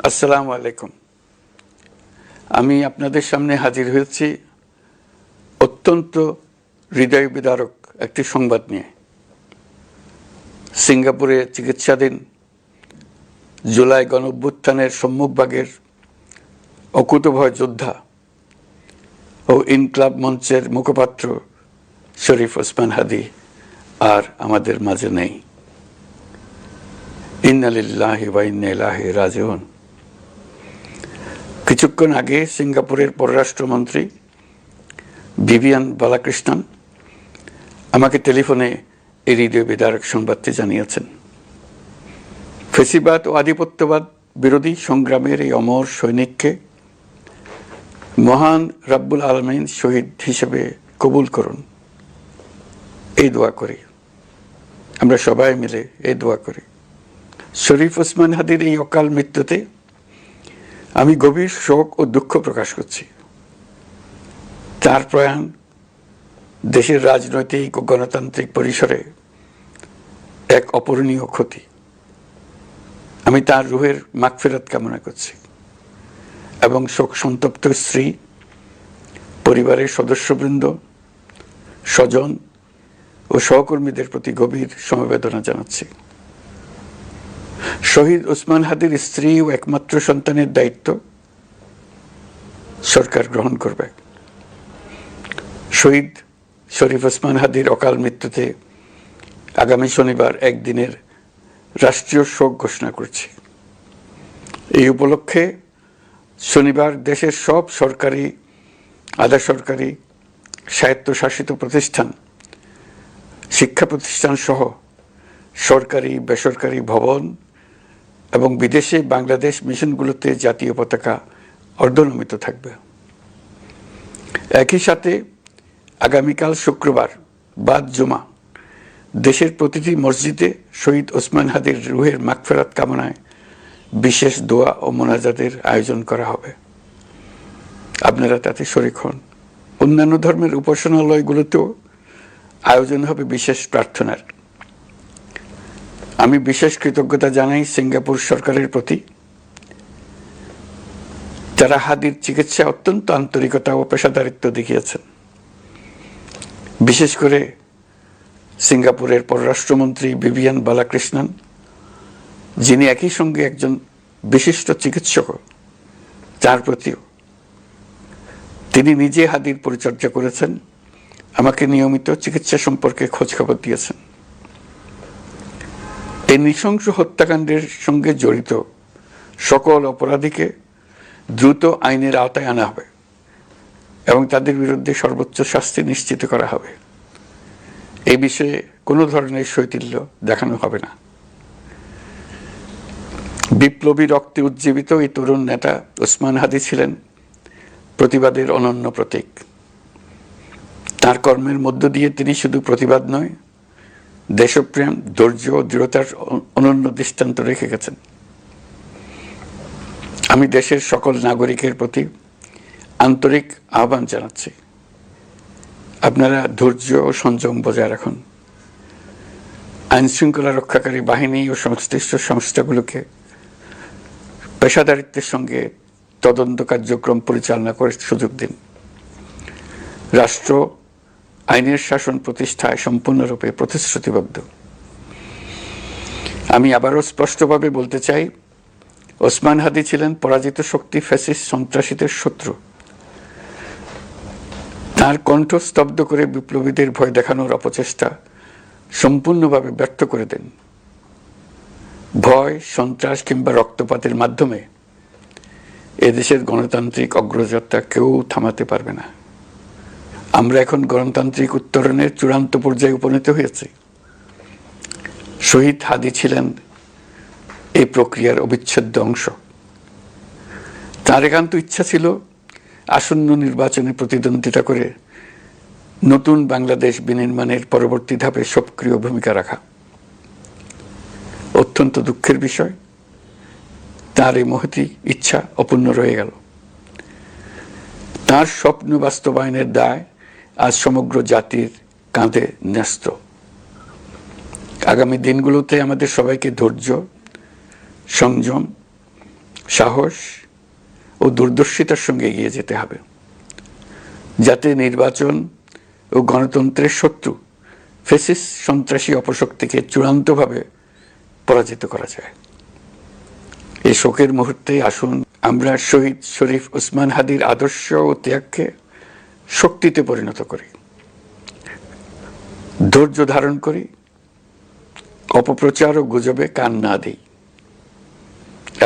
আসসালামু আলাইকুম। আমি আপনাদের সামনে হাজির হয়েছি অত্যন্ত হৃদয় বিদারক একটি সংবাদ নিয়ে। সিঙ্গাপুরে চিকিৎসাধীন জুলাই গণঅভ্যুত্থানের সম্মুখভাগের অকুতোভয় যোদ্ধা ও ইনকলাব মঞ্চের মুখপাত্র শরীফ ওসমান হাদী আর আমাদের মাঝে নেই। ইন্না লিল্লাহি ওয়া ইন্না ইলাইহি রাজিউন। কিছুক্ষণ আগে সিঙ্গাপুরের পররাষ্ট্রমন্ত্রী ভিভিয়ান বালাকৃষ্ণন আমাকে টেলিফোনে এই হৃদয় বিদারক সংবাদটি জানিয়েছেন। ফেসিবাদ ও আধিপত্যবাদ বিরোধী সংগ্রামের এই অমর সৈনিককে মহান রাব্বুল আলামিন শহীদ হিসেবে কবুল করুন, এই দোয়া করি। আমরা সবাই মিলে এই দোয়া করি। শরীফ ওসমান হাদীর এই অকাল মৃত্যুতে আমি গভীর শোক ও দুঃখ প্রকাশ করছি। তার প্রয়াণ দেশের রাজনৈতিক ও গণতান্ত্রিক পরিসরে এক অপূরণীয় ক্ষতি। আমি তার রুহের মাগফিরাত কামনা করছি এবং শোক সন্তপ্ত স্ত্রী, পরিবারের সদস্যবৃন্দ, স্বজন ও সহকর্মীদের প্রতি গভীর সমবেদনা জানাচ্ছি। শহীদ ওসমান হাদীর স্ত্রী ও একমাত্র সন্তানের দায়িত্ব সরকার গ্রহণ করবে। শহীদ শরীফ ওসমান হাদীর অকাল মৃত্যুতে আগামী শনিবার একদিনের রাষ্ট্রীয় শোক ঘোষণা করছি। এই উপলক্ষে শনিবার দেশের সব সরকারি, আধা সরকারি, স্বায়ত্তশাসিত প্রতিষ্ঠান, শিক্ষা প্রতিষ্ঠান সহ সরকারি বেসরকারি ভবন এবং বিদেশে বাংলাদেশ মিশনগুলোতে জাতীয় পতাকা অর্ধনমিত থাকবে। একই সাথে আগামীকাল শুক্রবার বাদ জুমা দেশের প্রতিটি মসজিদে শহীদ ওসমান হাদীর রুহের মাগফিরাত কামনায় বিশেষ দোয়া ও মোনাজাতের আয়োজন করা হবে। আপনারা তাতে শরীক হন। অন্যান্য ধর্মের উপাসনালয়গুলোতেও আয়োজন হবে বিশেষ প্রার্থনার। আমি বিশেষ কৃতজ্ঞতা জানাই সিঙ্গাপুর সরকারের প্রতি, যারা হাদীর চিকিৎসায় অত্যন্ত আন্তরিকতা ও পেশাদারিত্ব দেখিয়েছেন। বিশেষ করে সিঙ্গাপুরের পররাষ্ট্রমন্ত্রী ভিভিয়ান বালাকৃষ্ণন, যিনি একই সঙ্গে একজন বিশিষ্ট চিকিৎসক, তার প্রতিও তিনি নিজে হাদীর পরিচর্যা করেছেন, আমাকে নিয়মিত চিকিৎসা সম্পর্কে খোঁজখবর দিয়েছেন। এই নৃশংস হত্যাকাণ্ডের সঙ্গে জড়িত সকল অপরাধীকে দ্রুত আইনের আওতায় আনা হবে এবং তাদের বিরুদ্ধে সর্বোচ্চ শাস্তি নিশ্চিত করা হবে। এই বিষয়ে কোনো ধরনের শৈথিল্য দেখানো হবে না। বিপ্লবী রক্তে উজ্জীবিত এই তরুণ নেতা ওসমান হাদী ছিলেন প্রতিবাদের অনন্য প্রতীক। তার কর্মের মধ্য দিয়ে তিনি শুধু প্রতিবাদ নয়, দেশপ্রেম, ধৈর্য ও দৃঢ়তার অনন্য দৃষ্টান্ত রেখে গেছেন। আমি দেশের সকল নাগরিকের প্রতি আন্তরিক আহ্বান জানাচ্ছি, আপনারা ধৈর্য ও সংযম বজায় রাখুন। আইন শৃঙ্খলা রক্ষাকারী বাহিনী ও সংশ্লিষ্ট সংস্থাগুলোকে পেশাদারিত্বের সঙ্গে তদন্ত কার্যক্রম পরিচালনা করে সুযোগ দিন। রাষ্ট্র আইনের শাসন প্রতিষ্ঠায় সম্পূর্ণরূপে প্রতিশ্রুতিবদ্ধ। আমি আবারও স্পষ্টভাবে বলতে চাই, ওসমান হাদী ছিলেন পরাজিত শক্তি ফ্যাসিস্ট সন্ত্রাসীদের শত্রু। তার কণ্ঠ স্তব্ধ করে বিপ্লবীদের ভয় দেখানোর অপচেষ্টা সম্পূর্ণভাবে ব্যর্থ করে দেন। ভয়, সন্ত্রাস কিংবা রক্তপাতের মাধ্যমে এদেশের গণতান্ত্রিক অগ্রযাত্রা কেউ থামাতে পারবে না। আমরা এখন গণতান্ত্রিক উত্তরণের চূড়ান্ত পর্যায়ে উপনীত হয়েছি। শহীদ হাদী ছিলেন এই প্রক্রিয়ার অবিচ্ছেদ্য অংশ। তার একান্ত ইচ্ছা ছিল আসন্ন নির্বাচনে প্রতিদ্বন্দ্বিতা করে নতুন বাংলাদেশ বিনির্মাণের পরবর্তী ধাপে সক্রিয় ভূমিকা রাখা। অত্যন্ত দুঃখের বিষয়, তার এই মহতী ইচ্ছা অপূর্ণ রয়ে গেল। তার স্বপ্ন বাস্তবায়নের দায় আজ সমগ্র জাতির কাঁধে ন্যস্ত। আগামী দিনগুলোতে আমাদের সবাইকে ধৈর্য, সংযম সাহস ও দূরদর্শিতার সঙ্গে এগিয়ে যেতে হবে, যাতে নির্বাচন ও গণতন্ত্রের শত্রু ফ্যাসিস্ট সন্ত্রাসী অপশক্তিকে চূড়ান্তভাবে পরাজিত করা যায়। এই শোকের মুহূর্তে আসুন আমরা শহীদ শরীফ ওসমান হাদির আদর্শ ও ত্যাগকে শক্তিতে পরিণত করি, ধৈর্য ধারণ করি, অপপ্রচার ও গুজবে কান না দিই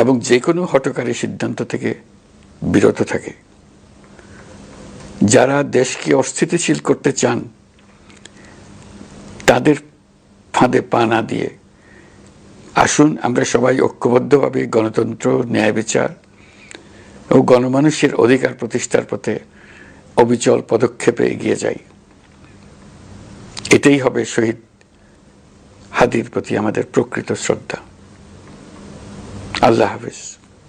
এবং যে কোনো হঠকারী সিদ্ধান্ত থেকে বিরত থাকে। যারা দেশকে অস্থিতিশীল করতে চান তাদের ফাঁদে পা না দিয়ে আসুন আমরা সবাই ঐক্যবদ্ধভাবে গণতন্ত্র, ন্যায় বিচার ও গণমানুষের অধিকার প্রতিষ্ঠার পথে অবিচল পদক্ষেপে এগিয়ে যাই। এটাই হবে শহীদ হাদির প্রতি আমাদের প্রকৃত শ্রদ্ধা। আল্লাহ হাফেজ।